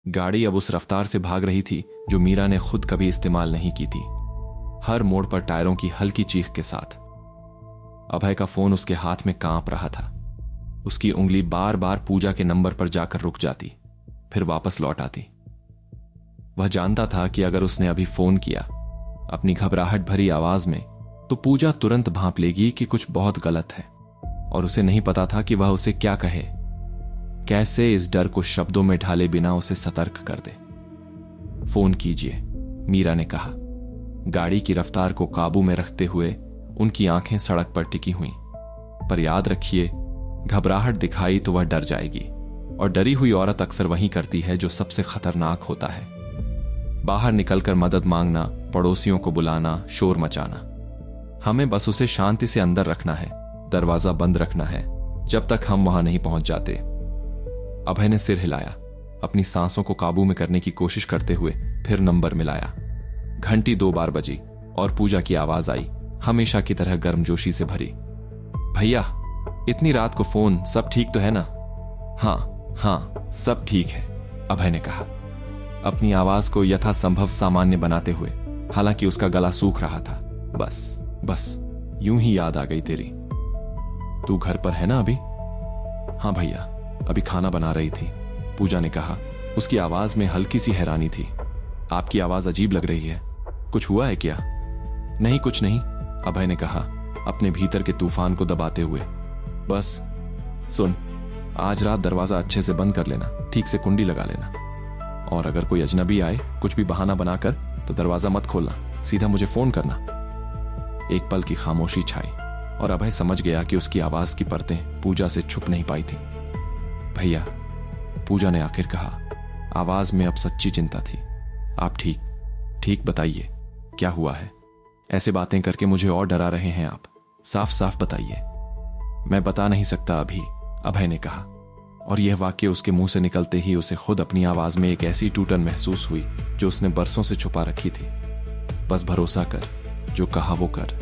गाड़ी अब उस रफ्तार से भाग रही थी जो मीरा ने खुद कभी इस्तेमाल नहीं की थी, हर मोड़ पर टायरों की हल्की चीख के साथ। अभय का फोन उसके हाथ में कांप रहा था। उसकी उंगली बार बार पूजा के नंबर पर जाकर रुक जाती, फिर वापस लौट आती। वह जानता था कि अगर उसने अभी फोन किया अपनी घबराहट भरी आवाज में, तो पूजा तुरंत भांप लेगी कि कुछ बहुत गलत है, और उसे नहीं पता था कि वह उसे क्या कहे, कैसे इस डर को शब्दों में ढाले बिना उसे सतर्क कर दे। फोन कीजिए, मीरा ने कहा, गाड़ी की रफ्तार को काबू में रखते हुए। उनकी आंखें सड़क पर टिकी हुईं। पर याद रखिए, घबराहट दिखाई तो वह डर जाएगी, और डरी हुई औरत अक्सर वही करती है जो सबसे खतरनाक होता है। बाहर निकलकर मदद मांगना, पड़ोसियों को बुलाना, शोर मचाना। हमें बस उसे शांति से अंदर रखना है, दरवाजा बंद रखना है जब तक हम वहां नहीं पहुंच जाते। अभय ने सिर हिलाया, अपनी सांसों को काबू में करने की कोशिश करते हुए फिर नंबर मिलाया। घंटी 2 बार बजी और पूजा की आवाज आई, हमेशा की तरह गर्मजोशी से भरी। भैया, इतनी रात को फोन, सब ठीक तो है ना? हाँ, सब ठीक है, अभय ने कहा, अपनी आवाज को यथासंभव सामान्य बनाते हुए। हालांकि उसका गला सूख रहा था। बस यूं ही याद आ गई तेरी। तू घर पर है ना अभी? हाँ भैया, अभी खाना बना रही थी, पूजा ने कहा। उसकी आवाज में हल्की सी हैरानी थी। आपकी आवाज अजीब लग रही है, कुछ हुआ है क्या? नहीं, कुछ नहीं, अभय ने कहा, अपने भीतर के तूफान को दबाते हुए। बस सुन, आज रात दरवाजा अच्छे से बंद कर लेना, ठीक से कुंडी लगा लेना, और अगर कोई अजनबी आए कुछ भी बहाना बनाकर तो दरवाजा मत खोलना, सीधा मुझे फोन करना। एक पल की खामोशी छाई और अभय समझ गया कि उसकी आवाज की परतें पूजा से छुप नहीं पाई थी। भैया, पूजा ने आखिर कहा, आवाज में अब सच्ची चिंता थी। आप ठीक बताइए, क्या हुआ है? ऐसे बातें करके मुझे और डरा रहे हैं आप, साफ साफ बताइए। मैं बता नहीं सकता अभी, अभय ने कहा, और यह वाक्य उसके मुंह से निकलते ही उसे खुद अपनी आवाज में एक ऐसी टूटन महसूस हुई जो उसने बरसों से छुपा रखी थी। बस भरोसा कर, जो कहा वो कर।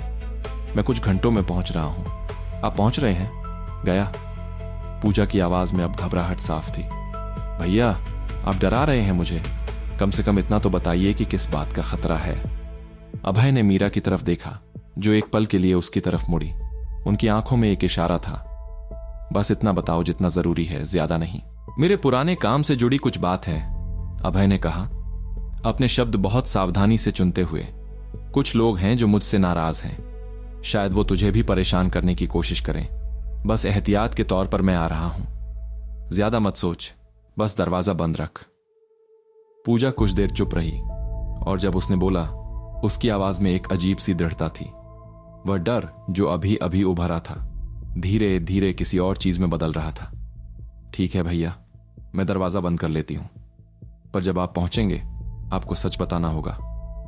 मैं कुछ घंटों में पहुंच रहा हूं। आप पहुंच रहे हैं? गया? पूजा की आवाज में अब घबराहट साफ थी। भैया, आप डरा रहे हैं मुझे, कम से कम इतना तो बताइए कि किस बात का खतरा है। अभय ने मीरा की तरफ देखा, जो एक पल के लिए उसकी तरफ मुड़ी। उनकी आंखों में एक इशारा था। बस इतना बताओ जितना जरूरी है, ज्यादा नहीं। मेरे पुराने काम से जुड़ी कुछ बात है, अभय ने कहा, अपने शब्द बहुत सावधानी से चुनते हुए। कुछ लोग हैं जो मुझसे नाराज हैं, शायद वो तुझे भी परेशान करने की कोशिश करें। बस एहतियात के तौर पर मैं आ रहा हूं, ज्यादा मत सोच, बस दरवाजा बंद रख। पूजा कुछ देर चुप रही, और जब उसने बोला, उसकी आवाज में एक अजीब सी दृढ़ता थी। वह डर जो अभी अभी उभरा था, धीरे धीरे किसी और चीज में बदल रहा था। ठीक है भैया, मैं दरवाजा बंद कर लेती हूं, पर जब आप पहुंचेंगे आपको सच बताना होगा,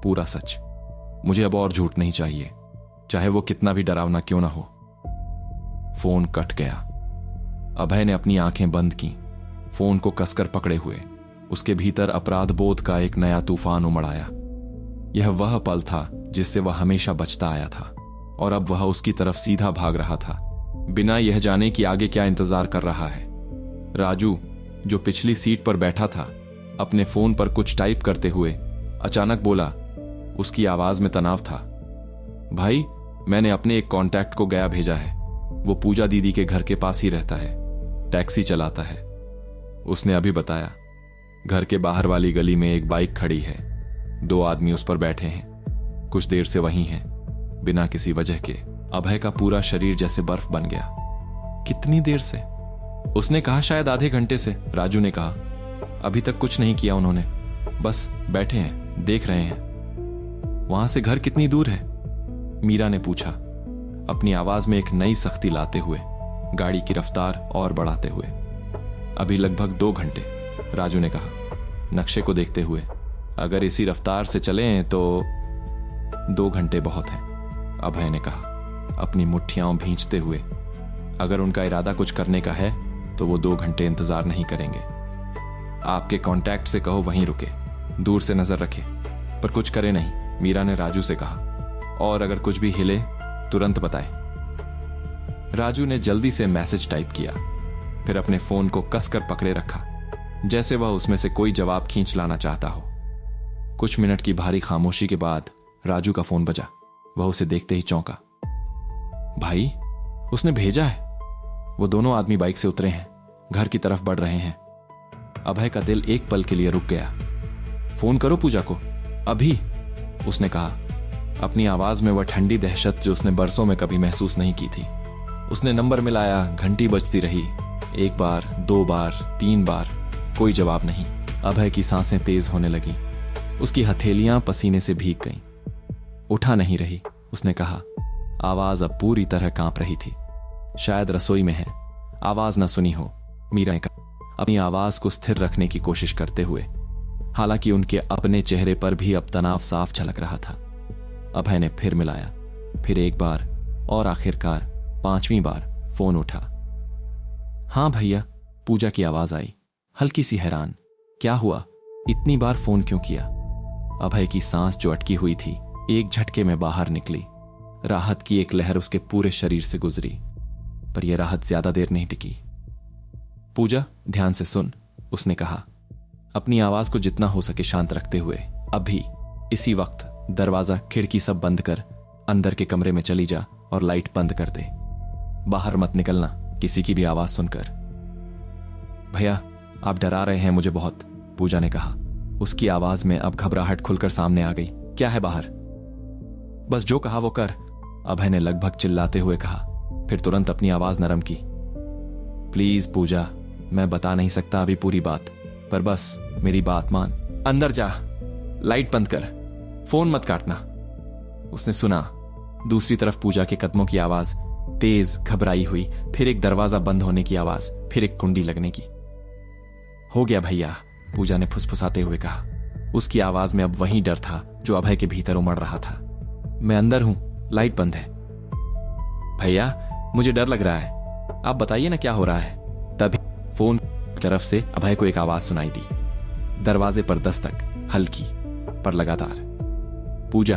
पूरा सच। मुझे अब और झूठ नहीं चाहिए, चाहे वो कितना भी डरावना क्यों ना हो। फोन कट गया। अभय ने अपनी आंखें बंद की, फोन को कसकर पकड़े हुए। उसके भीतर अपराध बोध का एक नया तूफान उमड़ आया। यह वह पल था जिससे वह हमेशा बचता आया था, और अब वह उसकी तरफ सीधा भाग रहा था, बिना यह जाने कि आगे क्या इंतजार कर रहा है। राजू, जो पिछली सीट पर बैठा था, अपने फोन पर कुछ टाइप करते हुए अचानक बोला। उसकी आवाज में तनाव था। भाई, मैंने अपने एक कांटेक्ट को गया भेजा है। वो पूजा दीदी के घर के पास ही रहता है, टैक्सी चलाता है। उसने अभी बताया। घर के बाहर वाली गली में एक बाइक खड़ी है, 2 आदमी उस पर बैठे हैं, कुछ देर से वहीं हैं, बिना किसी वजह के। अभय का पूरा शरीर जैसे बर्फ बन गया। कितनी देर से? उसने कहा शायद आधे घंटे से, राजू ने कहा। अभी तक कुछ नहीं किया उन्होंने, बस बैठे हैं, देख रहे हैं। वहां से घर कितनी दूर है? मीरा ने पूछा, अपनी आवाज में एक नई सख्ती लाते हुए, गाड़ी की रफ्तार और बढ़ाते हुए। अभी लगभग 2 घंटे, राजू ने कहा, नक्शे को देखते हुए। अगर इसी रफ्तार से चलें तो 2 घंटे बहुत हैं, अभय ने कहा, अपनी मुट्ठियां भींचते हुए। अगर उनका इरादा कुछ करने का है तो वो 2 घंटे इंतजार नहीं करेंगे। आपके कांटेक्ट से कहो वहीं रुके, दूर से नजर रखे, पर कुछ करे नहीं, मीरा ने राजू से कहा, और अगर कुछ भी हिले तुरंत बताए। राजू ने जल्दी से मैसेज टाइप किया, फिर अपने फोन को कसकर पकड़े रखा। जैसे वह उसमें से कोई जवाब खींच लाना चाहता हो। कुछ मिनट की भारी खामोशी के बाद राजू का फोन बजा। वह उसे देखते ही चौंका। भाई, उसने भेजा है। वो दोनों आदमी बाइक से उतरे हैं, घर की तरफ बढ़ रहे हैं। अभय का दिल एक पल के लिए रुक गया। फोन करो पूजा को, अभी, उसने कहा। अपनी आवाज में वह ठंडी दहशत जो उसने बरसों में कभी महसूस नहीं की थी। उसने नंबर मिलाया, घंटी बजती रही। 1 बार, 2 बार, 3 बार, कोई जवाब नहीं। अभय की सांसें तेज होने लगी। उसकी हथेलियां पसीने से भीग गईं। उठा नहीं रही, उसने कहा। आवाज अब पूरी तरह कांप रही थी। शायद रसोई में है, आवाज न सुनी हो। मीरा ने कहा, अपनी आवाज को स्थिर रखने की कोशिश करते हुए, हालांकि उनके अपने चेहरे पर भी अब तनाव साफ झलक रहा था। अभय ने फिर मिलाया, फिर 1 बार और आखिरकार 5वीं बार फोन उठा। हां भैया, पूजा की आवाज आई, हल्की सी हैरान। क्या हुआ, इतनी बार फोन क्यों किया? अभय की सांस जो अटकी हुई थी एक झटके में बाहर निकली। राहत की एक लहर उसके पूरे शरीर से गुजरी, पर यह राहत ज्यादा देर नहीं टिकी। पूजा, ध्यान से सुन, उसने कहा, अपनी आवाज को जितना हो सके शांत रखते हुए। अभी इसी वक्त दरवाजा, खिड़की सब बंद कर अंदर के कमरे में चली जा और लाइट बंद कर दे। बाहर मत निकलना किसी की भी आवाज सुनकर। भैया, आप डरा रहे हैं मुझे बहुत, पूजा ने कहा। उसकी आवाज में अब घबराहट खुलकर सामने आ गई। क्या है बाहर? बस जो कहा वो कर, अभय ने लगभग चिल्लाते हुए कहा, फिर तुरंत अपनी आवाज नरम की। प्लीज पूजा, मैं बता नहीं सकता अभी पूरी बात, पर बस मेरी बात मान। अंदर जा, लाइट बंद कर, फोन मत काटना। उसने सुना दूसरी तरफ पूजा के कदमों की आवाज, तेज, घबराई हुई, फिर एक दरवाजा बंद होने की आवाज, फिर एक कुंडी लगने की। हो गया भैया, पूजा ने फुसफुसाते हुए कहा। उसकी आवाज में अब वही डर था जो अभय के भीतर उमड़ रहा था। मैं अंदर हूं, लाइट बंद है। भैया, मुझे डर लग रहा है, आप बताइए ना क्या हो रहा है। तभी फोन की तरफ से अभय को एक आवाज सुनाई दी। दरवाजे पर दस्तक, हल्की पर लगातार। पूजा,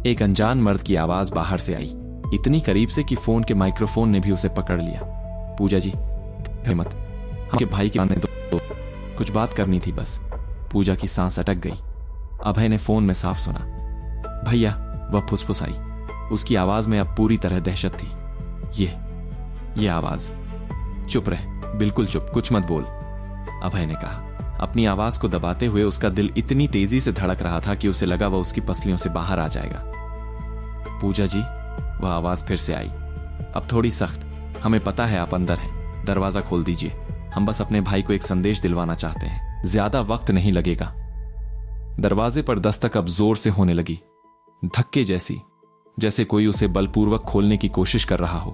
एक अनजान मर्द की आवाज बाहर से आई, इतनी करीब से कि फोन के माइक्रोफोन ने भी उसे पकड़ लिया। पूजा जी, हिम्मत, हमके भाई के आने दो, कुछ बात करनी थी बस। पूजा की सांस अटक गई। अभय ने फोन में साफ सुना, भैया, वह फुसफुसाई। उसकी आवाज में अब पूरी तरह दहशत थी। ये आवाज। चुप रह, बिल्कुल चुप, कुछ मत बोल, अभय ने कहा। अपनी आवाज को दबाते हुए उसका दिल इतनी तेजी से धड़क रहा था कि उसे लगा वह उसकी पसलियों से बाहर आ जाएगा। पूजा जी, वह आवाज फिर से आई, अब थोड़ी सख्त। हमें पता है आप अंदर हैं, दरवाजा खोल दीजिए। हम बस अपने भाई को एक संदेश दिलवाना चाहते हैं, ज्यादा वक्त नहीं लगेगा। दरवाजे पर दस्तक अब जोर से होने लगी, धक्के जैसी, जैसे कोई उसे बलपूर्वक खोलने की कोशिश कर रहा हो।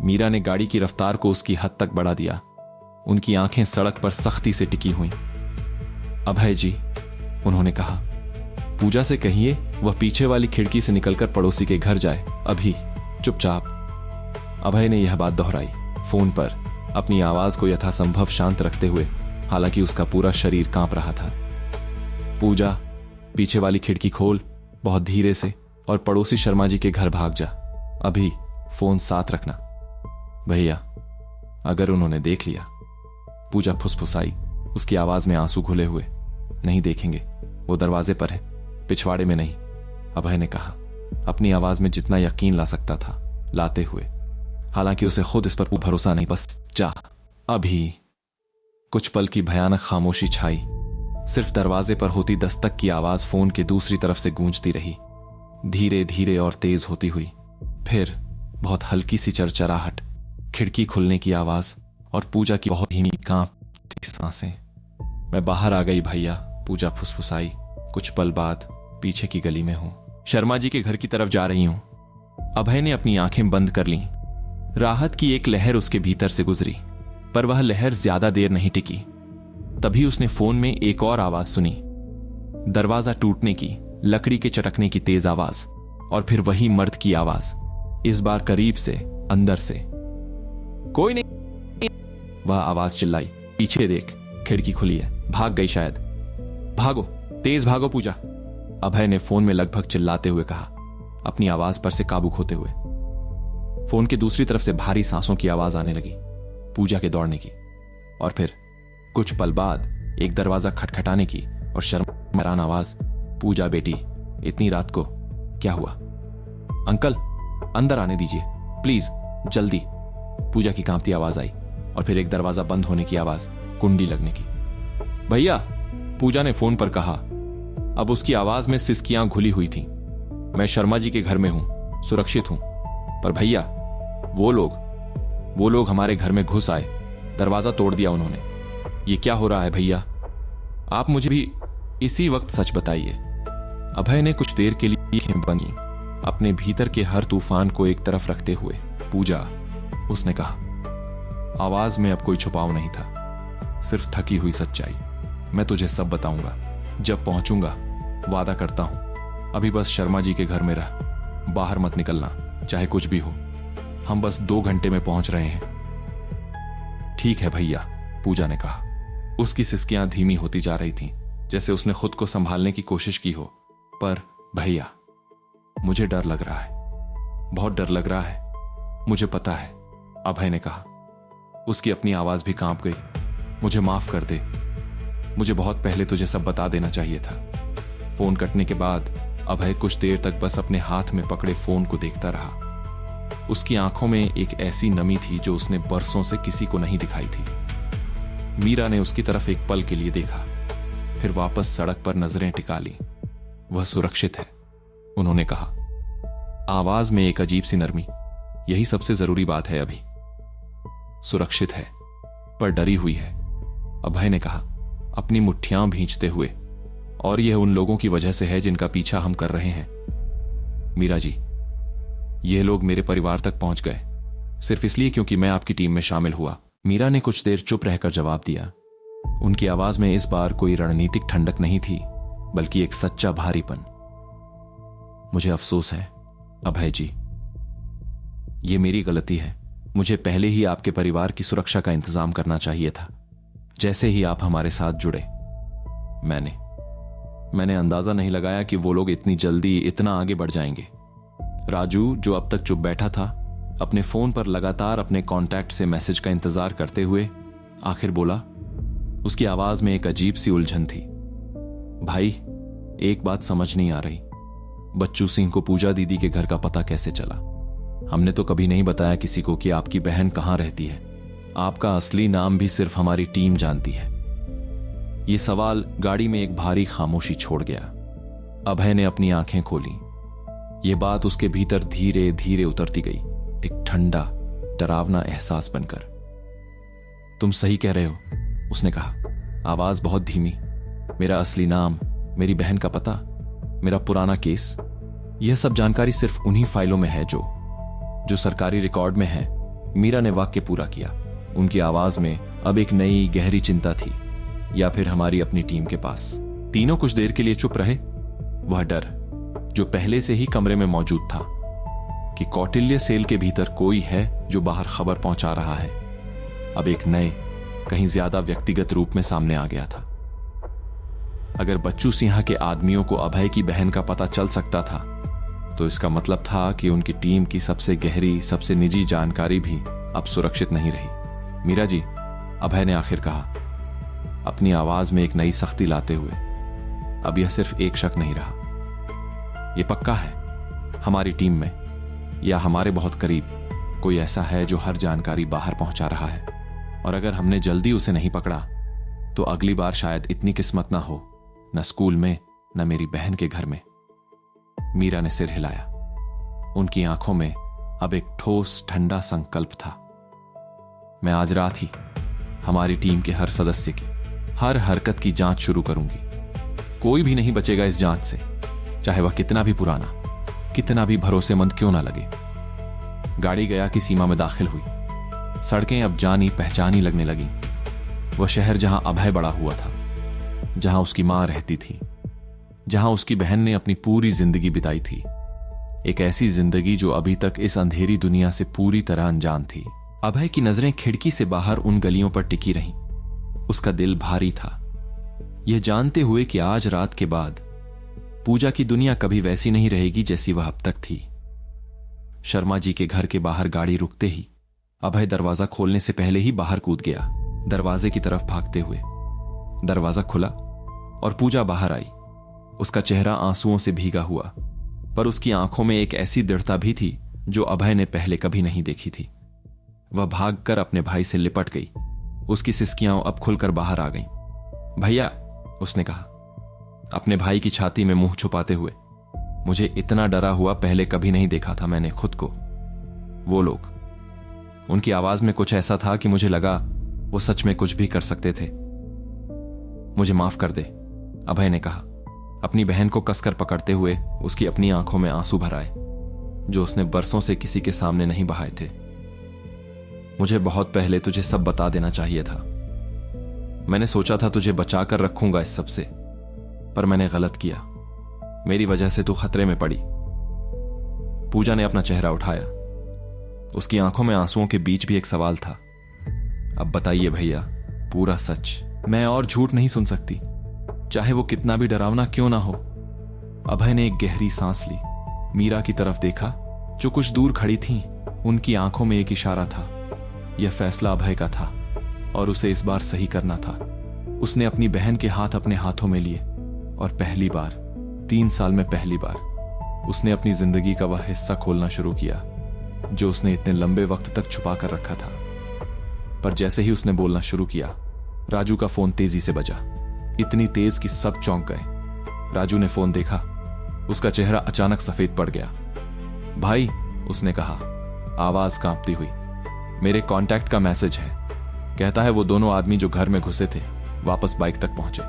मीरा ने गाड़ी की रफ्तार को उसकी हद तक बढ़ा दिया। उनकी आंखें सड़क पर सख्ती से टिकी हुई। अभय जी, उन्होंने कहा, पूजा से कहिए वह पीछे वाली खिड़की से निकलकर पड़ोसी के घर जाए, अभी, चुपचाप। अभय ने यह बात दोहराई, फोन पर, अपनी आवाज को यथासंभव शांत रखते हुए, हालांकि उसका पूरा शरीर कांप रहा था। पूजा, पीछे वाली खिड़की खोल, बहुत धीरे से, और पड़ोसी शर्मा जी के घर भाग जा, अभी, फोन साथ रखना। भैया, अगर उन्होंने देख लिया, पूजा फुसफुसाई, उसकी आवाज में आंसू घुले हुए। नहीं देखेंगे, वो दरवाजे पर है, पिछवाड़े में नहीं, अभय ने कहा, अपनी आवाज में जितना यकीन ला सकता था लाते हुए, हालांकि उसे खुद इस पर भरोसा नहीं। बस जा, अभी। कुछ पल की भयानक खामोशी छाई। सिर्फ दरवाजे पर होती दस्तक की आवाज फोन के दूसरी तरफ से गूंजती रही, धीरे धीरे और तेज होती हुई। फिर बहुत हल्की सी चरचराहट, खिड़की खुलने की आवाज और पूजा की बहुत धीमी कांपती सांसें। मैं बाहर आ गई भैया, पूजा फुसफुसाई। कुछ पल बाद पीछे की गली में हूं, शर्मा जी के घर की तरफ जा रही हूं। अभय ने अपनी आंखें बंद कर लीं। राहत की एक लहर उसके भीतर से गुजरी, पर वह लहर ज्यादा देर नहीं टिकी। तभी उसने फोन में एक और आवाज सुनी, दरवाजा टूटने की, लकड़ी के चटकने की तेज आवाज, और फिर वही मर्द की आवाज, इस बार करीब से, अंदर से। कोई नहीं, वह आवाज चिल्लाई, पीछे देख, खिड़की खुली है, भाग गई शायद। भागो, तेज भागो पूजा, अभय ने फोन में लगभग चिल्लाते हुए कहा, अपनी आवाज पर से काबू खोते हुए। फोन की दूसरी तरफ से भारी सांसों की आवाज आने लगी, पूजा के दौड़ने की, और फिर कुछ पल बाद एक दरवाजा खटखटाने की और शर्मारान आवाज, पूजा बेटी, इतनी रात को क्या हुआ? अंकल अंदर आने दीजिए प्लीज, जल्दी। पूजा की कांपती आवाज आई और फिर एक दरवाजा बंद होने की आवाज, कुंडी लगने की। भैया, पूजा ने फोन पर कहा। अब उसकी आवाज में सिसकियां घुली हुई थीं। मैं शर्मा जी के घर में हूं, सुरक्षित हूं, पर भैया वो लोग हमारे घर में घुस आए, दरवाजा तोड़ दिया उन्होंने। ये क्या हो रहा है भैया? आप मुझे भी इसी वक्त सच बताइए। अभय ने कुछ देर के लिए आंखें बंद की, अपने भीतर के हर तूफान को एक तरफ रखते हुए। पूजा, उसने कहा। आवाज में अब कोई छुपाव नहीं था, सिर्फ थकी हुई सच्चाई। मैं तुझे सब बताऊंगा जब पहुंचूंगा, वादा करता हूं। अभी बस शर्मा जी के घर में रह, बाहर मत निकलना, चाहे कुछ भी हो। हम बस 2 घंटे में पहुंच रहे हैं। ठीक है भैया, पूजा ने कहा। उसकी सिसकियां धीमी होती जा रही थीं, जैसे उसने खुद को संभालने की कोशिश की हो। पर भैया, मुझे डर लग रहा है, बहुत डर लग रहा है। मुझे पता है, अभय ने कहा। उसकी अपनी आवाज भी कांप गई। मुझे माफ कर दे, मुझे बहुत पहले तुझे सब बता देना चाहिए था। फोन कटने के बाद अभय कुछ देर तक बस अपने हाथ में पकड़े फोन को देखता रहा। उसकी आंखों में एक ऐसी नमी थी जो उसने बरसों से किसी को नहीं दिखाई थी। मीरा ने उसकी तरफ एक पल के लिए देखा, फिर वापस सड़क पर नजरें टिका ली। वह सुरक्षित है, उन्होंने कहा, आवाज में एक अजीब सी नरमी। यही सबसे जरूरी बात है अभी। सुरक्षित है, पर डरी हुई है, अभय ने कहा, अपनी मुट्ठियां भींचते हुए। और यह उन लोगों की वजह से है जिनका पीछा हम कर रहे हैं। मीरा जी, ये लोग मेरे परिवार तक पहुंच गए सिर्फ इसलिए क्योंकि मैं आपकी टीम में शामिल हुआ। मीरा ने कुछ देर चुप रहकर जवाब दिया। उनकी आवाज में इस बार कोई रणनीतिक ठंडक नहीं थी, बल्कि एक सच्चा भारीपन। मुझे अफसोस है अभय जी, ये मेरी गलती है। मुझे पहले ही आपके परिवार की सुरक्षा का इंतजाम करना चाहिए था। जैसे ही आप हमारे साथ जुड़े, मैंने अंदाजा नहीं लगाया कि वो लोग इतनी जल्दी इतना आगे बढ़ जाएंगे। राजू, जो अब तक चुप बैठा था, अपने फोन पर लगातार अपने कांटेक्ट से मैसेज का इंतजार करते हुए आखिर बोला। उसकी आवाज में एक अजीब सी उलझन थी। भाई, एक बात समझ नहीं आ रही, बच्चू सिंह को पूजा दीदी के घर का पता कैसे चला? हमने तो कभी नहीं बताया किसी को कि आपकी बहन कहां रहती है। आपका असली नाम भी सिर्फ हमारी टीम जानती है। यह सवाल गाड़ी में एक भारी खामोशी छोड़ गया। अभय ने अपनी आंखें खोली। यह बात उसके भीतर धीरे धीरे उतरती गई, एक ठंडा डरावना एहसास बनकर। तुम सही कह रहे हो, उसने कहा, आवाज बहुत धीमी। मेरा असली नाम, मेरी बहन का पता, मेरा पुराना केस, यह सब जानकारी सिर्फ उन्हीं फाइलों में है जो सरकारी रिकॉर्ड में है। मीरा ने वाक्य पूरा किया। उनकी आवाज में अब एक नई गहरी चिंता थी, या फिर हमारी अपनी टीम के पास। तीनों कुछ देर के लिए चुप रहे। वह डर जो पहले से ही कमरे में मौजूद था कि कौटिल्य सेल के भीतर कोई है जो बाहर खबर पहुंचा रहा है, अब एक नए, कहीं ज्यादा व्यक्तिगत रूप में सामने आ गया था। अगर बच्चू सिंह के आदमियों को अभय की बहन का पता चल सकता था, तो इसका मतलब था कि उनकी टीम की सबसे गहरी, सबसे निजी जानकारी भी अब सुरक्षित नहीं रही। मीरा जी, अभय ने आखिर कहा, अपनी आवाज में एक नई सख्ती लाते हुए, अब यह सिर्फ एक शक नहीं रहा। यह पक्का है, हमारी टीम में या हमारे बहुत करीब कोई ऐसा है जो हर जानकारी बाहर पहुंचा रहा है। और अगर हमने जल्दी उसे नहीं पकड़ा, तो अगली बार शायद इतनी किस्मत ना हो, न स्कूल में, न मेरी बहन के घर में। मीरा ने सिर हिलाया। उनकी आंखों में अब एक ठोस ठंडा संकल्प था। मैं आज रात ही हमारी टीम के हर सदस्य की हर हरकत की जांच शुरू करूंगी। कोई भी नहीं बचेगा इस जांच से, चाहे वह कितना भी पुराना, कितना भी भरोसेमंद क्यों ना लगे। गाड़ी गया की सीमा में दाखिल हुई। सड़कें अब जानी पहचानी लगने लगी। वह शहर जहां अभय बड़ा हुआ था, जहां उसकी मां रहती थी, जहां उसकी बहन ने अपनी पूरी जिंदगी बिताई थी, एक ऐसी जिंदगी जो अभी तक इस अंधेरी दुनिया से पूरी तरह अनजान थी। अभय की नजरें खिड़की से बाहर उन गलियों पर टिकी रहीं। उसका दिल भारी था, यह जानते हुए कि आज रात के बाद पूजा की दुनिया कभी वैसी नहीं रहेगी जैसी वह अब तक थी। शर्मा जी के घर के बाहर गाड़ी रुकते ही अभय दरवाजा खोलने से पहले ही बाहर कूद गया। दरवाजे की तरफ भागते हुए। दरवाजा खुला और पूजा बाहर आई। उसका चेहरा आंसुओं से भीगा हुआ, पर उसकी आंखों में एक ऐसी दृढ़ता भी थी जो अभय ने पहले कभी नहीं देखी थी। वह भागकर अपने भाई से लिपट गई। उसकी सिसकियां अब खुलकर बाहर आ गईं। भैया, उसने कहा, अपने भाई की छाती में मुंह छुपाते हुए। मुझे इतना डरा हुआ पहले कभी नहीं देखा था मैंने खुद को। वो लोग, उनकी आवाज में कुछ ऐसा था कि मुझे लगा वो सच में कुछ भी कर सकते थे। मुझे माफ कर दे, अभय ने कहा, अपनी बहन को कसकर पकड़ते हुए उसकी अपनी आंखों में आंसू भर आए, जो उसने बरसों से किसी के सामने नहीं बहाए थे। मुझे बहुत पहले तुझे सब बता देना चाहिए था। मैंने सोचा था तुझे बचाकर रखूंगा इस सब से, पर मैंने गलत किया। मेरी वजह से तू खतरे में पड़ी। पूजा ने अपना चेहरा उठाया। उसकी आंखों में आंसुओं के बीच भी एक सवाल था। अब बताइए भैया, पूरा सच। मैं और झूठ नहीं सुन सकती, चाहे वो कितना भी डरावना क्यों ना हो। अभय ने एक गहरी सांस ली। मीरा की तरफ देखा, जो कुछ दूर खड़ी थीं। उनकी आंखों में एक इशारा था। यह फैसला अभय का था और उसे इस बार सही करना था। उसने अपनी बहन के हाथ अपने हाथों में लिए और पहली बार, 3 साल में पहली बार, उसने अपनी जिंदगी का वह हिस्सा खोलना शुरू किया जो उसने इतने लंबे वक्त तक छुपा कर रखा था। पर जैसे ही उसने बोलना शुरू किया, राजू का फोन तेजी से बजा। इतनी तेज कि सब चौंक गए। राजू ने फोन देखा। उसका चेहरा अचानक सफेद पड़ गया। भाई, उसने कहा, आवाज कांपती हुई, मेरे कांटेक्ट का मैसेज है। कहता है वो दोनों आदमी जो घर में घुसे थे वापस बाइक तक पहुंचे,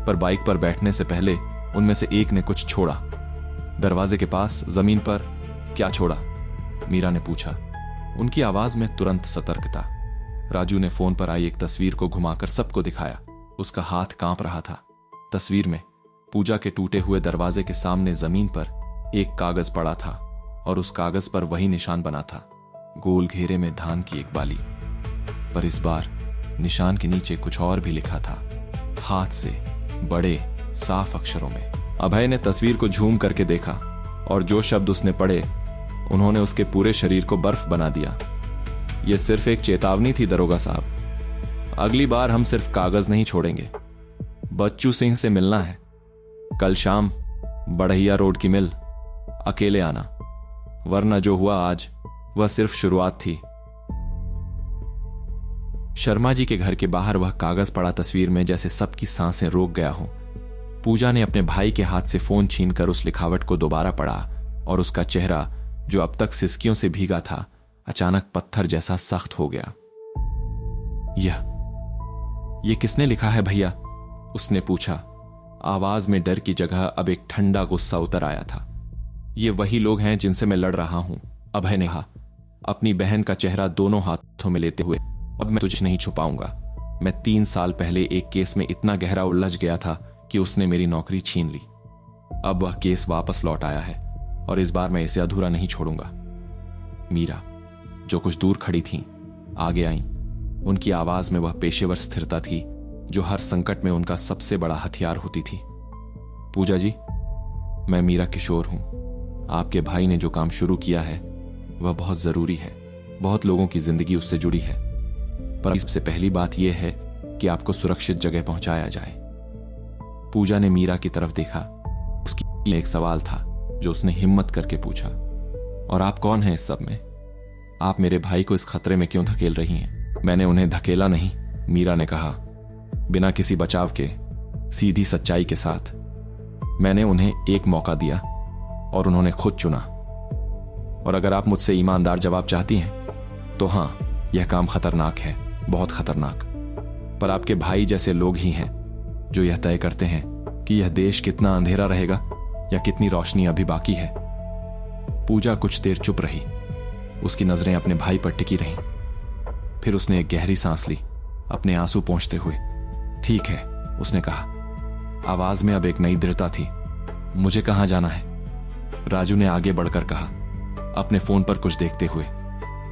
पर बाइक पर बैठने से पहले उनमें से एक ने कुछ छोड़ा। दरवाजे के पास जमीन पर। क्या छोड़ा? मीरा ने पूछा। उनकी आवाज में तुरंत सतर्कता। राजू ने फोन पर आई एक तस्वीर को घुमाकर सबको दिखाया। उसका हाथ कांप रहा था। तस्वीर में पूजा के टूटे हुए दरवाजे के सामने जमीन पर एक कागज पड़ा था और उस कागज पर वही निशान बना था, गोल घेरे में धान की एक बाली। पर इस बार निशान के नीचे कुछ और भी लिखा था, हाथ से, बड़े साफ अक्षरों में। अभय ने तस्वीर को झूम करके देखा और जो शब्द उसने पढ़े उन्होंने उसके पूरे शरीर को बर्फ बना दिया। यह सिर्फ एक चेतावनी थी दरोगा साहब। अगली बार हम सिर्फ कागज नहीं छोड़ेंगे। बच्चू सिंह से मिलना है कल शाम, बढ़ैया रोड की मिल। अकेले आना, वरना जो हुआ आज वह सिर्फ शुरुआत थी। शर्मा जी के घर के बाहर वह कागज पड़ा तस्वीर में जैसे सबकी सांसें रोक गया हो। पूजा ने अपने भाई के हाथ से फोन छीनकर उस लिखावट को दोबारा पढ़ा और उसका चेहरा, जो अब तक सिसकियों से भीगा था, अचानक पत्थर जैसा सख्त हो गया। यह किसने लिखा है भैया? उसने पूछा। आवाज में डर की जगह अब एक ठंडा गुस्सा उतर आया था। ये वही लोग हैं जिनसे मैं लड़ रहा हूं, अभय ने कहा, अपनी बहन का चेहरा दोनों हाथों में लेते हुए। अब मैं तुझे नहीं छुपाऊंगा। मैं 3 साल पहले एक केस में इतना गहरा उलझ गया था कि उसने मेरी नौकरी छीन ली। अब वह केस वापस लौट आया है और इस बार मैं इसे अधूरा नहीं छोड़ूंगा। मीरा, जो कुछ दूर खड़ी थीं, आगे आईं। उनकी आवाज में वह पेशेवर स्थिरता थी जो हर संकट में उनका सबसे बड़ा हथियार होती थी। पूजा जी, मैं मीरा किशोर हूं। आपके भाई ने जो काम शुरू किया है वह बहुत जरूरी है। बहुत लोगों की जिंदगी उससे जुड़ी है, पर इससे पहली बात यह है कि आपको सुरक्षित जगह पहुंचाया जाए। पूजा ने मीरा की तरफ देखा। उसकी एक सवाल था जो उसने हिम्मत करके पूछा, और आप कौन हैं इस सब में? आप मेरे भाई को इस खतरे में क्यों धकेल रही हैं? मैंने उन्हें धकेला नहीं, मीरा ने कहा, बिना किसी बचाव के, सीधी सच्चाई के साथ। मैंने उन्हें एक मौका दिया और उन्होंने खुद चुना। और अगर आप मुझसे ईमानदार जवाब चाहती हैं तो हां, यह काम खतरनाक है, बहुत खतरनाक। पर आपके भाई जैसे लोग ही हैं जो यह तय करते हैं कि यह देश कितना अंधेरा रहेगा या कितनी रोशनी अभी बाकी है। पूजा कुछ देर चुप रही। उसकी नजरें अपने भाई पर टिकी रहीं। फिर उसने एक गहरी सांस ली, अपने आंसू पोंछते हुए। ठीक है, उसने कहा। आवाज में अब एक नई दृढ़ता थी। मुझे कहां जाना है? राजू ने आगे बढ़कर कहा, अपने फोन पर कुछ देखते हुए।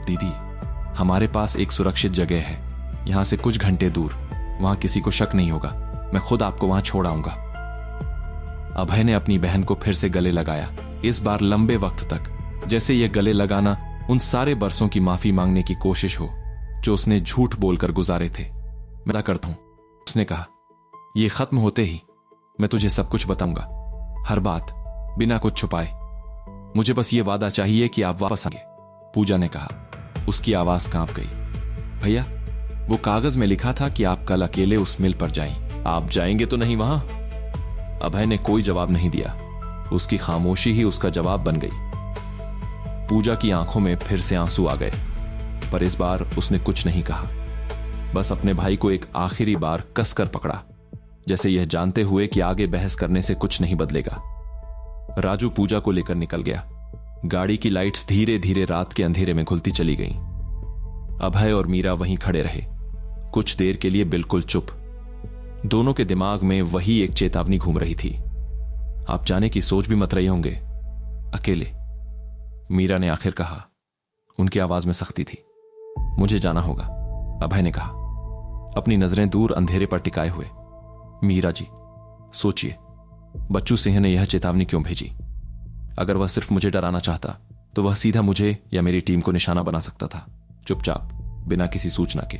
दीदी, हमारे पास एक सुरक्षित जगह है, यहां से कुछ घंटे दूर। वहां किसी को शक नहीं होगा। मैं खुद आपको वहां छोड़ आऊंगा। अभय ने अपनी बहन को फिर से गले लगाया, इस बार लंबे वक्त तक, जैसे यह गले लगाना उन सारे बरसों की माफी मांगने की कोशिश हो जो उसने झूठ बोलकर गुजारे थे। मैं करता हूं, उसने कहा। यह खत्म होते ही मैं तुझे सब कुछ बताऊंगा, हर बात, बिना कुछ छुपाए। मुझे बस ये वादा चाहिए कि आप वापस आएंगे, पूजा ने कहा। उसकी आवाज कांप गई। भैया, वो कागज में लिखा था कि आप कल अकेले उस मिल पर जाएं। आप जाएंगे तो नहीं वहां? अभय ने कोई जवाब नहीं दिया। उसकी खामोशी ही उसका जवाब बन गई। पूजा की आंखों में फिर से आंसू आ गए, पर इस बार उसने कुछ नहीं कहा। बस अपने भाई को एक आखिरी बार कसकर पकड़ा, जैसे यह जानते हुए कि आगे बहस करने से कुछ नहीं बदलेगा। राजू पूजा को लेकर निकल गया। गाड़ी की लाइट्स धीरे धीरे रात के अंधेरे में घुलती चली गईं। अभय और मीरा वहीं खड़े रहे, कुछ देर के लिए बिल्कुल चुप। दोनों के दिमाग में वही एक चेतावनी घूम रही थी। आप जाने की सोच भी मत रहे होंगे, अकेले, मीरा ने आखिर कहा। उनकी आवाज में सख्ती थी। मुझे जाना होगा, अभय ने कहा, अपनी नजरें दूर अंधेरे पर टिकाए हुए। मीरा जी, सोचिए, बच्चू सिंह ने यह चेतावनी क्यों भेजी? अगर वह सिर्फ मुझे डराना चाहता तो वह सीधा मुझे या मेरी टीम को निशाना बना सकता था, चुपचाप, बिना किसी सूचना के।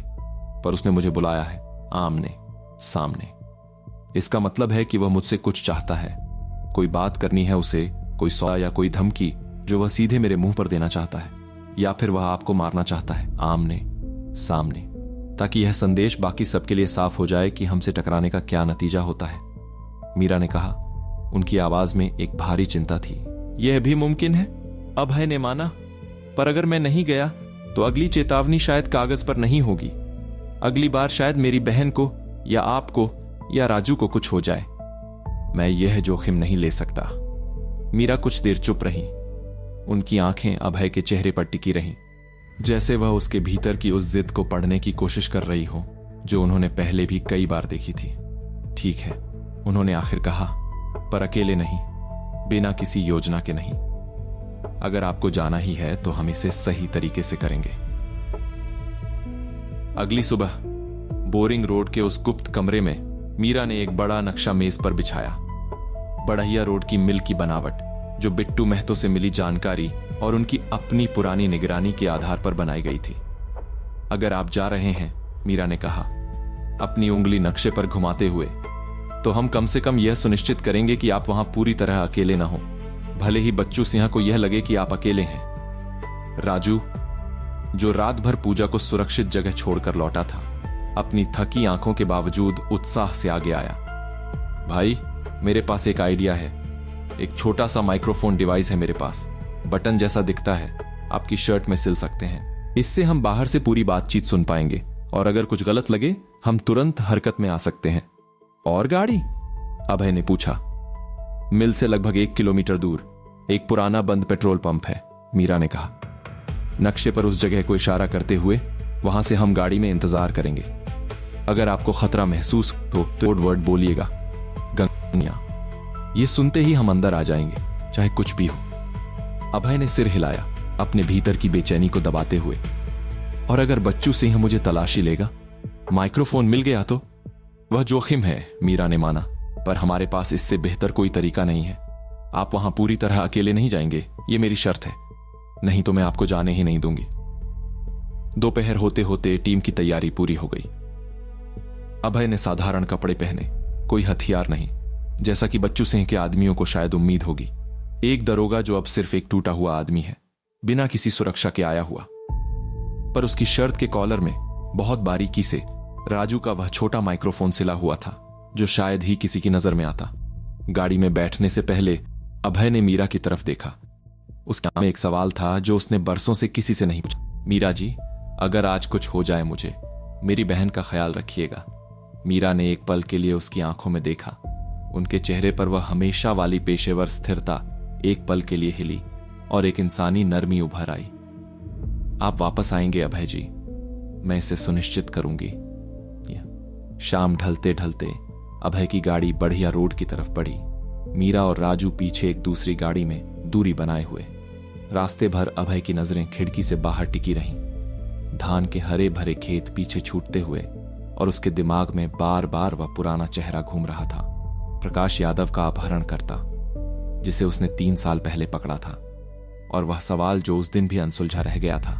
पर उसने मुझे बुलाया है, आमने सामने। इसका मतलब है कि वह मुझसे कुछ चाहता है, कोई बात करनी है उसे, कोई सौदा या कोई धमकी जो वह सीधे मेरे मुंह पर देना चाहता है, या फिर वह आपको मारना चाहता है, आमने सामने, ताकि यह संदेश बाकी सबके लिए साफ हो जाए कि हमसे टकराने का क्या नतीजा होता है, मीरा ने कहा। उनकी आवाज में एक भारी चिंता थी। यह भी मुमकिन है, अभय ने माना, पर अगर मैं नहीं गया तो अगली चेतावनी शायद कागज पर नहीं होगी। अगली बार शायद मेरी बहन को या आपको या राजू को कुछ हो जाए। मैं यह जोखिम नहीं ले सकता। मीरा कुछ देर चुप रही। उनकी आंखें अभय के चेहरे पर टिकी रहीं, जैसे वह उसके भीतर की उस जिद को पढ़ने की कोशिश कर रही हो जो उन्होंने पहले भी कई बार देखी थी। ठीक है, उन्होंने आखिर कहा, पर अकेले नहीं, बिना किसी योजना के नहीं। अगर आपको जाना ही है तो हम इसे सही तरीके से करेंगे। अगली सुबह बोरिंग रोड के उस गुप्त कमरे में मीरा ने एक बड़ा नक्शा मेज पर बिछाया। बढ़ैया रोड की मिल की बनावट, जो बिट्टू महतो से मिली जानकारी और उनकी अपनी पुरानी निगरानी के आधार पर बनाई गई थी। अगर आप जा रहे हैं, मीरा ने कहा, अपनी उंगली नक्शे पर घुमाते हुए, तो हम कम से कम यह सुनिश्चित करेंगे कि आप वहां पूरी तरह अकेले ना हो, भले ही बच्चू सिंह को यह लगे कि आप अकेले हैं। राजू, जो रात भर पूजा को सुरक्षित जगह छोड़कर लौटा था, अपनी थकी आंखों के बावजूद उत्साह से आगे आया। भाई, मेरे पास एक आइडिया है। एक छोटा सा माइक्रोफोन डिवाइस है मेरे पास, बटन जैसा दिखता है, आपकी शर्ट में सिल सकते हैं। इससे हम बाहर से पूरी बातचीत सुन पाएंगे, और अगर कुछ गलत लगे हम तुरंत हरकत में आ सकते हैं। और गाड़ी? अभय ने पूछा। मिल से लगभग 1 किलोमीटर दूर एक पुराना बंद पेट्रोल पंप है, मीरा ने कहा। नक्शे पर उस जगह को इशारा करते हुए वहां से हम गाड़ी में इंतजार करेंगे। अगर आपको खतरा महसूस हो तो वर्ड बोलिएगा, गंगा। ये सुनते ही हम अंदर आ जाएंगे, चाहे कुछ भी हो। अभय ने सिर हिलाया, अपने भीतर की बेचैनी को दबाते हुए। और अगर बच्चू सिंह मुझे तलाशी लेगा, माइक्रोफोन मिल गया तो? वह जोखिम है, मीरा ने माना, पर हमारे पास इससे बेहतर कोई तरीका नहीं है। आप वहां पूरी तरह अकेले नहीं जाएंगे, ये मेरी शर्त है, नहीं तो मैं आपको जाने ही नहीं दूंगी। दोपहर होते होते टीम की तैयारी पूरी हो गई। अभय ने साधारण कपड़े पहने, कोई हथियार नहीं, जैसा कि बच्चू सिंह के आदमियों को शायद उम्मीद होगी। एक दरोगा जो अब सिर्फ एक टूटा हुआ आदमी है, बिना किसी सुरक्षा के आया हुआ। पर उसकी शर्ट के कॉलर में बहुत बारीकी से राजू का वह छोटा माइक्रोफोन सिला हुआ था, जो शायद ही किसी की नजर में आता। गाड़ी में बैठने से पहले अभय ने मीरा की तरफ देखा। उसके में एक सवाल था जो उसने बरसों से किसी से नहीं पूछा। मीरा जी, अगर आज कुछ हो जाए मुझे, मेरी बहन का ख्याल रखिएगा। मीरा ने एक पल के लिए उसकी आंखों में देखा। उनके चेहरे पर वह हमेशा वाली पेशेवर स्थिरता एक पल के लिए हिली और एक इंसानी नरमी उभर आई। आप वापस आएंगे अभय जी, मैं इसे सुनिश्चित करूंगी। शाम ढलते ढलते अभय की गाड़ी बढ़िया रोड की तरफ बढ़ी। मीरा और राजू पीछे एक दूसरी गाड़ी में दूरी बनाए हुए। रास्ते भर अभय की नजरें खिड़की से बाहर टिकी रहीं। धान के हरे भरे खेत पीछे छूटते हुए, और उसके दिमाग में बार बार वह पुराना चेहरा घूम रहा था, प्रकाश यादव का अपहरणकर्ता, जिसे उसने 3 साल पहले पकड़ा था। और वह सवाल जो उस दिन भी अनसुलझा रह गया था,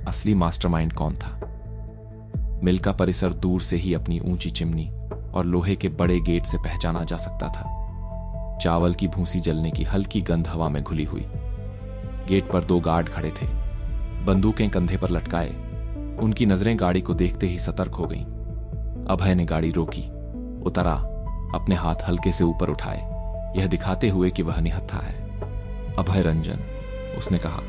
असली मास्टरमाइंड कौन था? मिल का परिसर दूर से ही अपनी ऊंची चिमनी और लोहे के बड़े गेट से पहचाना जा सकता था। चावल की भूसी जलने की हल्की गंध हवा में घुली हुई। गेट पर 2 गार्ड खड़े थे, बंदूकें कंधे पर लटकाए। उनकी नजरें गाड़ी को देखते ही सतर्क हो गईं। अभय ने गाड़ी रोकी, उतरा, अपने हाथ हल्के से ऊपर उठाए, यह दिखाते हुए कि वह निहत्था है। अभय रंजन, उसने कहा।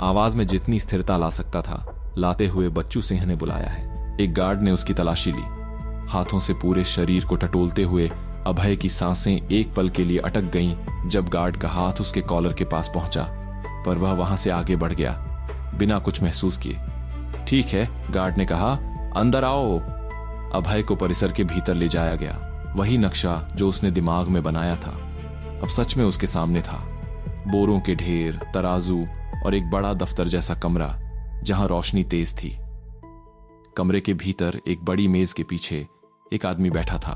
आवाज में जितनी स्थिरता ला सकता था लाते हुए बच्चू सिंह ने बुलाया है। एक गार्ड ने उसकी तलाशी ली, हाथों से पूरे शरीर को टटोलते हुए अभय की सांसें एक पल के लिए अटक गईं जब गार्ड का हाथ उसके कॉलर के पास पहुंचा, पर वह वहां से आगे बढ़ गया बिना कुछ महसूस किए। ठीक है, गार्ड ने कहा, अंदर आओ। अभय को परिसर के भीतर ले जाया गया। वही नक्शा जो उसने दिमाग में बनाया था अब सच में उसके सामने था। बोरों के ढेर, तराजू और एक बड़ा दफ्तर जैसा कमरा जहां रोशनी तेज थी। कमरे के भीतर एक बड़ी मेज के पीछे एक आदमी बैठा था।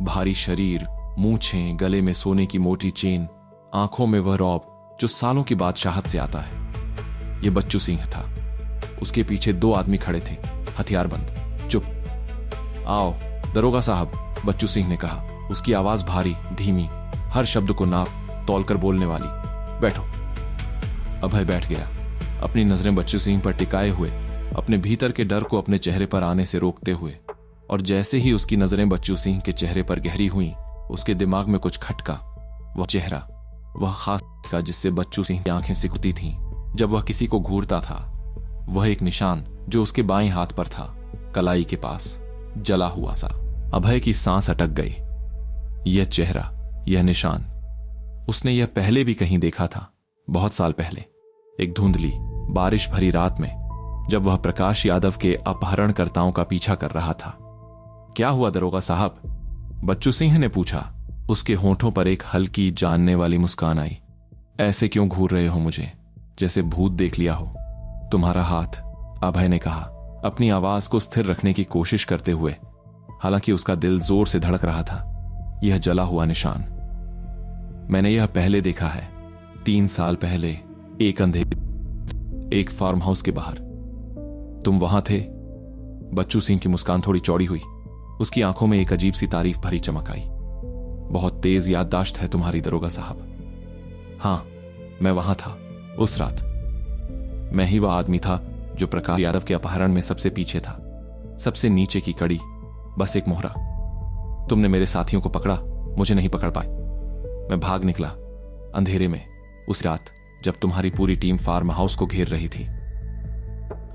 भारी शरीर, मूंछें, गले में सोने की मोटी चेन, आंखों में वह रौब जो सालों की बादशाहत से आता है। यह बच्चू सिंह था। उसके पीछे 2 आदमी खड़े थे, हथियारबंद। चुप, आओ दरोगा साहब, बच्चू सिंह ने कहा। उसकी आवाज भारी, धीमी, हर शब्द को नाप तौलकर बोलने वाली। बैठो। अभय बैठ गया, अपनी नजरें बच्चू सिंह पर टिकाए हुए, अपने भीतर के डर को अपने चेहरे पर आने से रोकते हुए। और जैसे ही उसकी नजरें बच्चू सिंह के चेहरे पर गहरी हुईं, उसके दिमाग में कुछ खटका। वह चेहरा, वह खास का जिससे बच्चू सिंह की आंखें सिकुड़ती थीं जब वह किसी को घूरता था, वह एक निशान जो उसके बाएं हाथ पर था, कलाई के पास, जला हुआ सा। अभय की सांस अटक गई। यह चेहरा, यह निशान, उसने यह पहले भी कहीं देखा था, बहुत साल पहले, एक धुंधली बारिश भरी रात में, जब वह प्रकाश यादव के अपहरणकर्ताओं का पीछा कर रहा था। क्या हुआ दरोगा साहब? बच्चू सिंह ने पूछा। उसके होठों पर एक हल्की जानने वाली मुस्कान आई। ऐसे क्यों घूर रहे हो मुझे, जैसे भूत देख लिया हो? तुम्हारा हाथ, अभय ने कहा, अपनी आवाज को स्थिर रखने की कोशिश करते हुए, हालांकि उसका दिल जोर से धड़क रहा था। यह जला हुआ निशान मैंने यह पहले देखा है, 3 साल पहले, एक अंधेरे, एक फार्म हाउस के बाहर। तुम वहां थे? बच्चू सिंह की मुस्कान थोड़ी चौड़ी हुई। उसकी आंखों में एक अजीब सी तारीफ भरी चमक आई। बहुत तेज याददाश्त है तुम्हारी दरोगा साहब। हां, मैं वहां था उस रात। मैं ही वह आदमी था जो प्रकाश यादव के अपहरण में सबसे पीछे था, सबसे नीचे की कड़ी, बस एक मोहरा। तुमने मेरे साथियों को पकड़ा, मुझे नहीं पकड़ पाए। मैं भाग निकला अंधेरे में उस रात जब तुम्हारी पूरी टीम फार्म हाउस को घेर रही थी।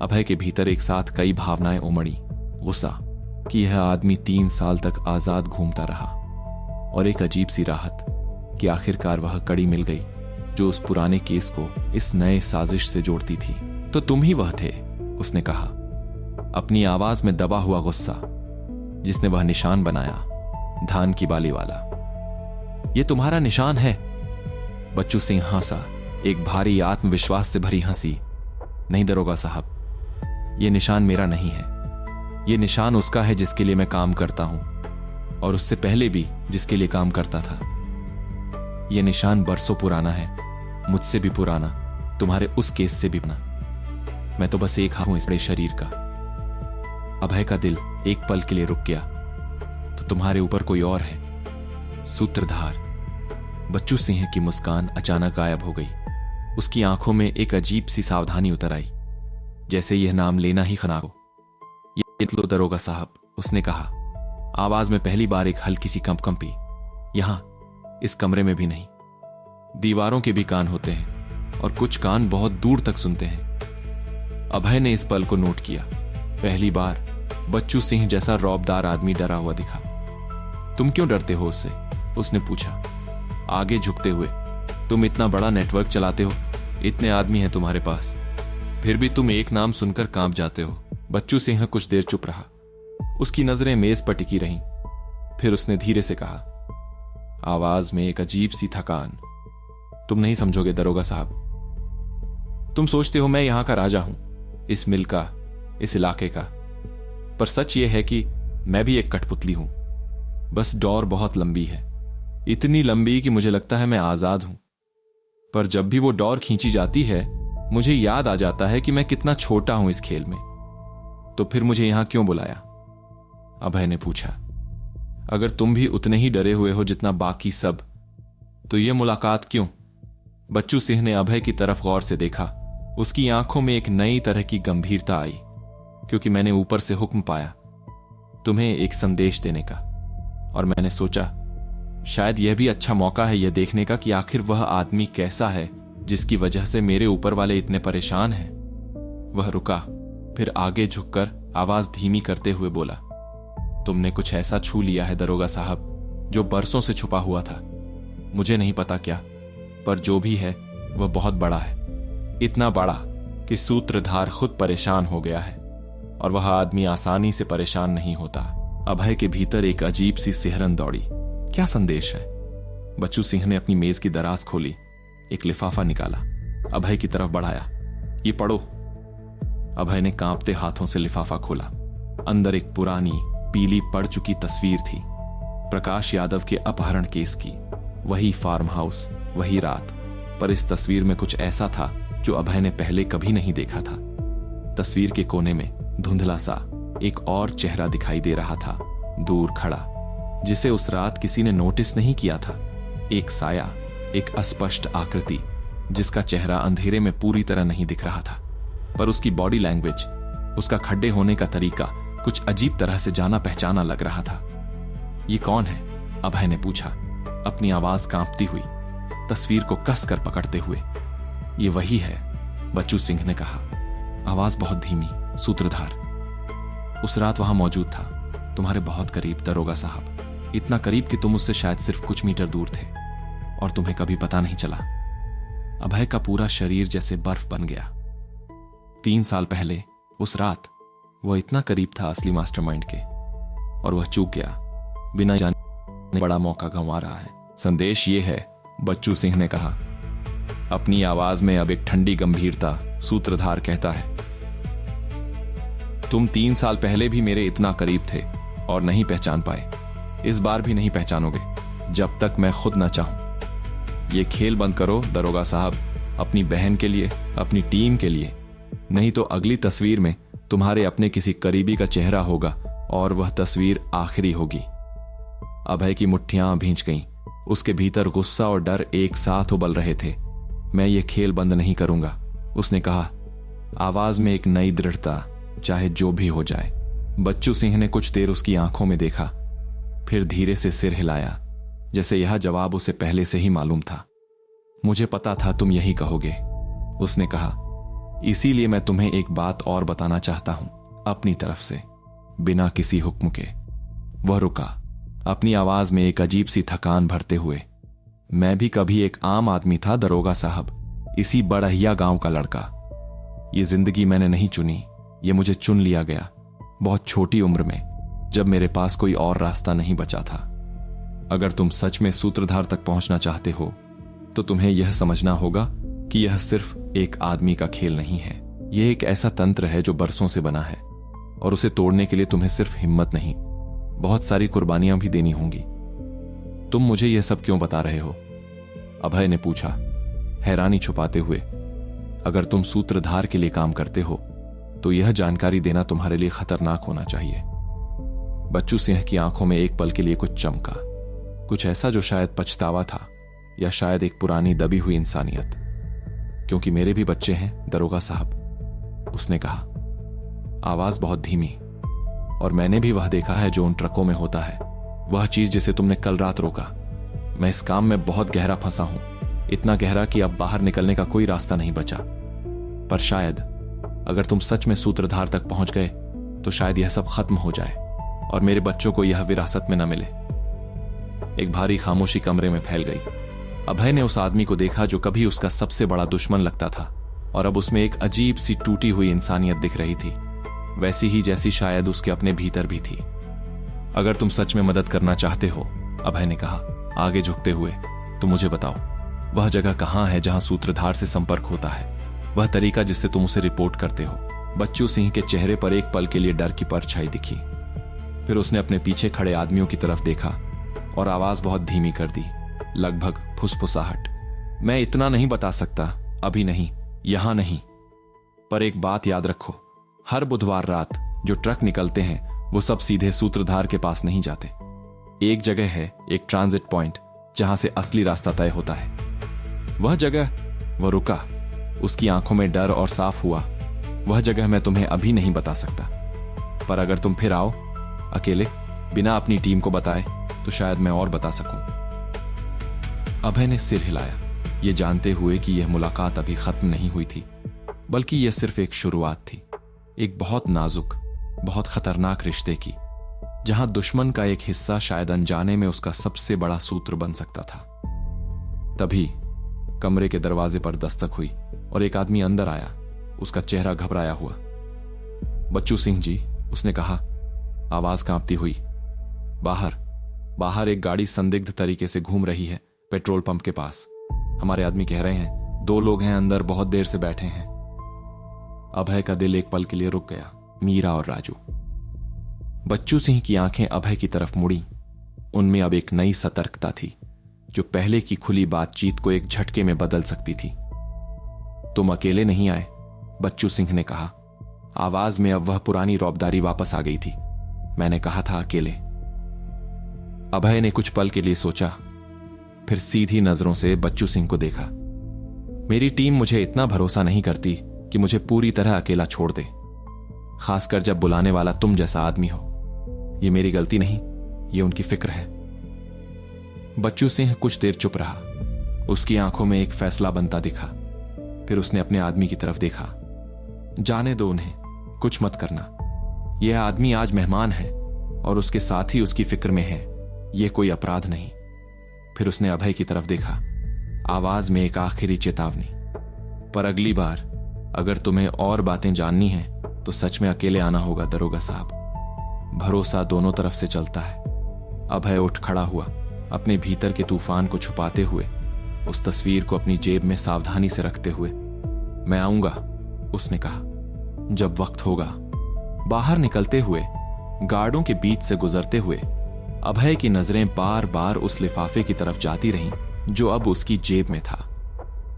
अभय के भीतर एक साथ कई भावनाएं उमड़ी। गुस्सा कि यह आदमी 3 साल तक आजाद घूमता रहा, और एक अजीब सी राहत कि आखिरकार वह कड़ी मिल गई जो उस पुराने केस को इस नए साजिश से जोड़ती थी। तो तुम ही वह थे, उसने कहा, अपनी आवाज में दबा हुआ गुस्सा, जिसने वह निशान बनाया, धान की बाली वाला। यह तुम्हारा निशान है? बच्चू सिंह हंसा, एक भारी आत्मविश्वास से भरी हंसी। नहीं दरोगा साहब, यह निशान मेरा नहीं है। यह निशान उसका है जिसके लिए मैं काम करता हूं, और उससे पहले भी जिसके लिए काम करता था। यह निशान बरसों पुराना है, मुझसे भी पुराना, तुम्हारे उस केस से भी पुराना। मैं तो बस एक हूं इस बड़े शरीर का। अभय का दिल एक पल के लिए रुक गया। तो तुम्हारे ऊपर कोई और है, सूत्रधार। बच्चू सिंह की मुस्कान अचानक गायब हो गई। उसकी आंखों में एक अजीब सी सावधानी उतर आई, जैसे यह नाम लेना ही खतरनाक हो। ये लो दरोगा साहब, उसने कहा, आवाज में पहली बार एक हल्की सी कंपी। यहां इस कमरे में भी नहीं। दीवारों के भी कान होते हैं, और कुछ कान बहुत दूर तक सुनते हैं। अभय ने इस पल को नोट किया। पहली बार बच्चू सिंह जैसा रौबदार आदमी डरा हुआ दिखा। तुम क्यों डरते हो उससे? उसने पूछा, आगे झुकते हुए। तुम इतना बड़ा नेटवर्क चलाते हो, इतने आदमी हैं तुम्हारे पास, फिर भी तुम एक नाम सुनकर कांप जाते हो। बच्चू सिंह कुछ देर चुप रहा। उसकी नजरें मेज पर टिकी रहीं। फिर उसने धीरे से कहा, आवाज में एक अजीब सी थकान, तुम नहीं समझोगे दरोगा साहब। तुम सोचते हो मैं यहां का राजा हूं, इस मिल का, इस इलाके का, पर सच यह है कि मैं भी एक कठपुतली हूं। बस डोर बहुत लंबी है, इतनी लंबी कि मुझे लगता है मैं आजाद हूं। पर जब भी वो डोर खींची जाती है, मुझे याद आ जाता है कि मैं कितना छोटा हूं इस खेल में। तो फिर मुझे यहां क्यों बुलाया? अभय ने पूछा। अगर तुम भी उतने ही डरे हुए हो जितना बाकी सब, तो यह मुलाकात क्यों? बच्चू सिंह ने अभय की तरफ गौर से देखा। उसकी आंखों में एक नई तरह की गंभीरता आई। क्योंकि मैंने ऊपर से हुक्म पाया तुम्हें एक संदेश देने का, और मैंने सोचा शायद यह भी अच्छा मौका है यह देखने का कि आखिर वह आदमी कैसा है जिसकी वजह से मेरे ऊपर वाले इतने परेशान हैं। वह रुका, फिर आगे झुककर आवाज धीमी करते हुए बोला, तुमने कुछ ऐसा छू लिया है दरोगा साहब जो बरसों से छुपा हुआ था। मुझे नहीं पता क्या, पर जो भी है वह बहुत बड़ा है। इतना बड़ा कि सूत्रधार खुद परेशान हो गया है, और वह आदमी आसानी से परेशान नहीं होता। अभय के भीतर एक अजीब सी सिहरन दौड़ी। क्या संदेश है? बच्चू सिंह ने अपनी मेज की दराज खोली, एक लिफाफा निकाला, अभय की तरफ बढ़ाया। ये पढ़ो। अभय ने कांपते हाथों से लिफाफा खोला। अंदर एक पुरानी पीली पड़ चुकी तस्वीर थी, प्रकाश यादव के अपहरण केस की। वही फार्म हाउस, वही रात, पर इस तस्वीर में कुछ ऐसा था जो अभय ने पहले कभी नहीं देखा था। तस्वीर के कोने में धुंधला सा एक और चेहरा दिखाई दे रहा था, दूर खड़ा, जिसे उस रात किसी ने नोटिस नहीं किया था। एक साया, एक अस्पष्ट आकृति जिसका चेहरा अंधेरे में पूरी तरह नहीं दिख रहा था, पर उसकी बॉडी लैंग्वेज, उसका खड्डे होने का तरीका कुछ अजीब तरह से जाना पहचाना लग रहा था। ये कौन है? अभय ने पूछा, अपनी आवाज कांपती हुई, तस्वीर को कसकर पकड़ते हुए। ये वही है, बच्चू सिंह ने कहा, आवाज बहुत धीमी। सूत्रधार उस रात वहां मौजूद था, तुम्हारे बहुत करीब दरोगा साहब, इतना करीब कि तुम उससे शायद सिर्फ कुछ मीटर दूर थे और तुम्हें कभी पता नहीं चला। अभय का पूरा शरीर जैसे बर्फ बन गया। 3 साल पहले उस रात वह इतना करीब था असली मास्टरमाइंड के, और वह चूक गया, बिना जाने बड़ा मौका गंवा रहा है। संदेश ये है, बच्चू सिंह ने कहा, अपनी आवाज में अब एक ठंडी गंभीरता। सूत्रधार कहता है, तुम 3 साल पहले भी मेरे इतना करीब थे और नहीं पहचान पाए। इस बार भी नहीं पहचानोगे जब तक मैं खुद न चाहूं। यह खेल बंद करो दरोगा साहब, अपनी बहन के लिए, अपनी टीम के लिए। नहीं तो अगली तस्वीर में तुम्हारे अपने किसी करीबी का चेहरा होगा और वह तस्वीर आखिरी होगी। अभय की मुट्ठियां भींच गईं। उसके भीतर गुस्सा और डर एक साथ उबल रहे थे। मैं ये खेल बंद नहीं करूंगा, उसने कहा, आवाज में एक नई दृढ़ता, चाहे जो भी हो जाए। बच्चू सिंह ने कुछ देर उसकी आंखों में देखा, फिर धीरे से सिर हिलाया, जैसे यह जवाब उसे पहले से ही मालूम था। मुझे पता था तुम यही कहोगे, उसने कहा, इसीलिए मैं तुम्हें एक बात और बताना चाहता हूं, अपनी तरफ से, बिना किसी हुक्म के। वह रुका, अपनी आवाज में एक अजीब सी थकान भरते हुए। मैं भी कभी एक आम आदमी था दरोगा साहब, इसी बड़हिया गांव का लड़का। ये जिंदगी मैंने नहीं चुनी, ये मुझे चुन लिया गया, बहुत छोटी उम्र में, जब मेरे पास कोई और रास्ता नहीं बचा था। अगर तुम सच में सूत्रधार तक पहुंचना चाहते हो तो तुम्हें यह समझना होगा कि यह सिर्फ एक आदमी का खेल नहीं है। यह एक ऐसा तंत्र है जो बरसों से बना है, और उसे तोड़ने के लिए तुम्हें सिर्फ हिम्मत नहीं, बहुत सारी कुर्बानियां भी देनी होंगी। तुम मुझे यह सब क्यों बता रहे हो? अभय ने पूछा, हैरानी छुपाते हुए। अगर तुम सूत्रधार के लिए काम करते हो तो यह जानकारी देना तुम्हारे लिए खतरनाक होना चाहिए। बच्चू सिंह की आंखों में एक पल के लिए कुछ चमका, कुछ ऐसा जो शायद पछतावा था, या शायद एक पुरानी दबी हुई इंसानियत। क्योंकि मेरे भी बच्चे हैं दरोगा साहब, उसने कहा, आवाज बहुत धीमी। और मैंने भी वह देखा है जो उन ट्रकों में होता है, वह चीज जिसे तुमने कल रात रोका। मैं इस काम में बहुत गहरा फंसा हूं, इतना गहरा कि अब बाहर निकलने का कोई रास्ता नहीं बचा। पर शायद अगर तुम सच में सूत्रधार तक पहुंच गए तो शायद यह सब खत्म हो जाए और मेरे बच्चों को यह विरासत में न मिले। एक भारी खामोशी कमरे में फैल गई। अभय ने उस आदमी को देखा जो कभी उसका सबसे बड़ा दुश्मन लगता था, और अब उसमें एक अजीब सी टूटी हुई इंसानियत दिख रही थी, वैसी ही जैसी शायद उसके अपने भीतर भी थी। अगर तुम सच में मदद करना चाहते हो, अभय ने कहा आगे झुकते हुए, तो मुझे बताओ, वह जगह कहां है जहां सूत्रधार से संपर्क होता है, वह तरीका जिससे तुम उसे रिपोर्ट करते हो। बच्चू सिंह के चेहरे पर एक पल के लिए डर की परछाई दिखी, फिर उसने अपने पीछे खड़े आदमियों की तरफ देखा और आवाज बहुत धीमी कर दी, लगभग फुसफुसाहट। मैं इतना नहीं बता सकता, अभी नहीं, यहां नहीं, पर एक बात याद रखो, हर बुधवार रात जो ट्रक निकलते हैं वो सब सीधे सूत्रधार के पास नहीं जाते। एक जगह है, एक ट्रांजिट पॉइंट, जहां से असली रास्ता तय होता है। वह जगह, वह रुका, उसकी आंखों में डर और साफ हुआ। वह जगह मैं तुम्हें अभी नहीं बता सकता, पर अगर तुम फिर आओ अकेले, बिना अपनी टीम को बताए, तो शायद मैं और बता सकूं। अभय ने सिर हिलाया, यह जानते हुए कि यह मुलाकात अभी खत्म नहीं हुई थी, बल्कि यह सिर्फ एक शुरुआत थी, एक बहुत नाजुक, बहुत खतरनाक रिश्ते की, जहां दुश्मन का एक हिस्सा शायद अनजाने में उसका सबसे बड़ा सूत्र बन सकता था। तभी कमरे के दरवाजे पर दस्तक हुई और एक आदमी अंदर आया, उसका चेहरा घबराया हुआ। बच्चू सिंह जी, उसने कहा, आवाज कांपती हुई। बाहर एक गाड़ी संदिग्ध तरीके से घूम रही है पेट्रोल पंप के पास। हमारे आदमी कह रहे हैं 2 लोग हैं अंदर, बहुत देर से बैठे हैं। अभय का दिल एक पल के लिए रुक गया। मीरा और राजू। बच्चू सिंह की आंखें अभय की तरफ मुड़ी। उनमें अब एक नई सतर्कता थी, जो पहले की खुली बातचीत को एक झटके में बदल सकती थी। तुम अकेले नहीं आए, बच्चू सिंह ने कहा। आवाज में अब वह पुरानी रौबदारी वापस आ गई थी। मैंने कहा था अकेले। अभय ने कुछ पल के लिए सोचा, फिर सीधी नजरों से बच्चू सिंह को देखा। मेरी टीम मुझे इतना भरोसा नहीं करती कि मुझे पूरी तरह अकेला छोड़ दे, खासकर जब बुलाने वाला तुम जैसा आदमी हो। यह मेरी गलती नहीं, यह उनकी फिक्र है। बच्चू सिंह कुछ देर चुप रहा। उसकी आंखों में एक फैसला बनता दिखा। फिर उसने अपने आदमी की तरफ देखा। जाने दो उन्हें, कुछ मत करना। यह आदमी आज मेहमान है और उसके साथ ही उसकी फिक्र में है। यह कोई अपराध नहीं। फिर उसने अभय की तरफ देखा, आवाज में एक आखिरी चेतावनी। पर अगली बार अगर तुम्हें और बातें जाननी हैं तो सच में अकेले आना होगा दरोगा साहब। भरोसा दोनों तरफ से चलता है। अभय उठ खड़ा हुआ, अपने भीतर के तूफान को छुपाते हुए, उस तस्वीर को अपनी जेब में सावधानी से रखते हुए। मैं आऊंगा, उसने कहा, जब वक्त होगा। बाहर निकलते हुए, गार्डों के बीच से गुजरते हुए, अभय की नजरें बार बार उस लिफाफे की तरफ जाती रहीं जो अब उसकी जेब में था।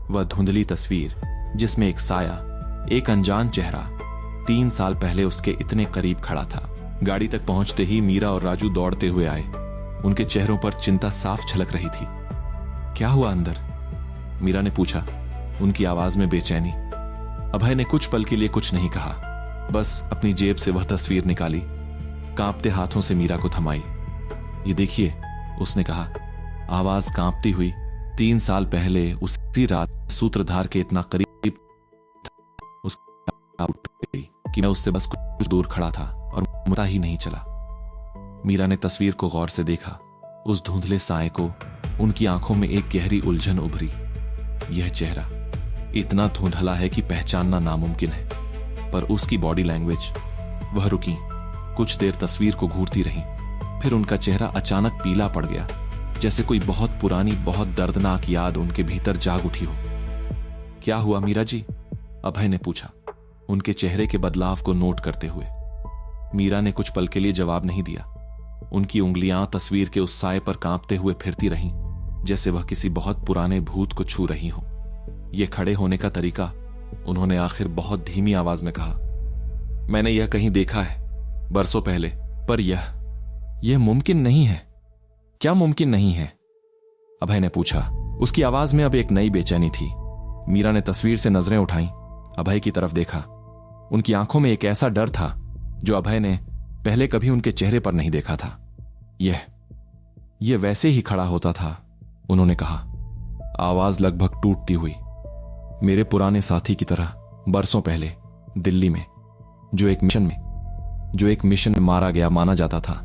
वह धुंधली तस्वीर जिसमें एक साया, एक अनजान चेहरा 3 साल पहले उसके इतने करीब खड़ा था। गाड़ी तक पहुंचते ही मीरा और राजू दौड़ते हुए आए। उनके चेहरों पर चिंता साफ झलक रही थी। क्या हुआ अंदर? मीरा ने पूछा, उनकी आवाज में बेचैनी। अभय ने कुछ पल के लिए कुछ नहीं कहा, बस अपनी जेब से वह तस्वीर निकाली, कांपते हाथों से मीरा को थमाई। ये देखिए, उसने कहा, आवाज कांपती हुई। 3 साल पहले उसी रात सूत्रधार के इतना करीब उठ गई कि मैं उससे बस कुछ दूर खड़ा था और मुझे ही नहीं चला। मीरा ने तस्वीर को गौर से देखा, उस धुंधले साए को। उनकी आंखों में एक गहरी उलझन उभरी। यह चेहरा इतना धुंधला है कि पहचानना नामुमकिन है, पर उसकी बॉडी लैंग्वेज। वह रुकी, कुछ देर तस्वीर को घूरती रही, फिर उनका चेहरा अचानक पीला पड़ गया, जैसे कोई बहुत पुरानी, बहुत दर्दनाक याद उनके भीतर जाग उठी हो। क्या हुआ मीरा जी? अभय ने पूछा, उनके चेहरे के बदलाव को नोट करते हुए। मीरा ने कुछ पल के लिए जवाब नहीं दिया। उनकी उंगलियां तस्वीर के उस साए पर कांपते हुए फिरती रहीं, जैसे वह किसी बहुत पुराने भूत को छू रही हो। यह खड़े होने का तरीका, उन्होंने आखिर बहुत धीमी आवाज में कहा, मैंने यह कहीं देखा है, बरसों पहले, पर यह मुमकिन नहीं है। क्या मुमकिन नहीं है? अभय ने पूछा। उसकी आवाज में अब एक नई बेचैनी थी। मीरा ने तस्वीर से नजरें उठाई, अभय की तरफ देखा। उनकी आंखों में एक ऐसा डर था जो अभय ने पहले कभी उनके चेहरे पर नहीं देखा था। यह वैसे ही खड़ा होता था, उन्होंने कहा, आवाज लगभग टूटती हुई। मेरे पुराने साथी की तरह, बरसों पहले दिल्ली में, जो एक मिशन में मारा गया माना जाता था।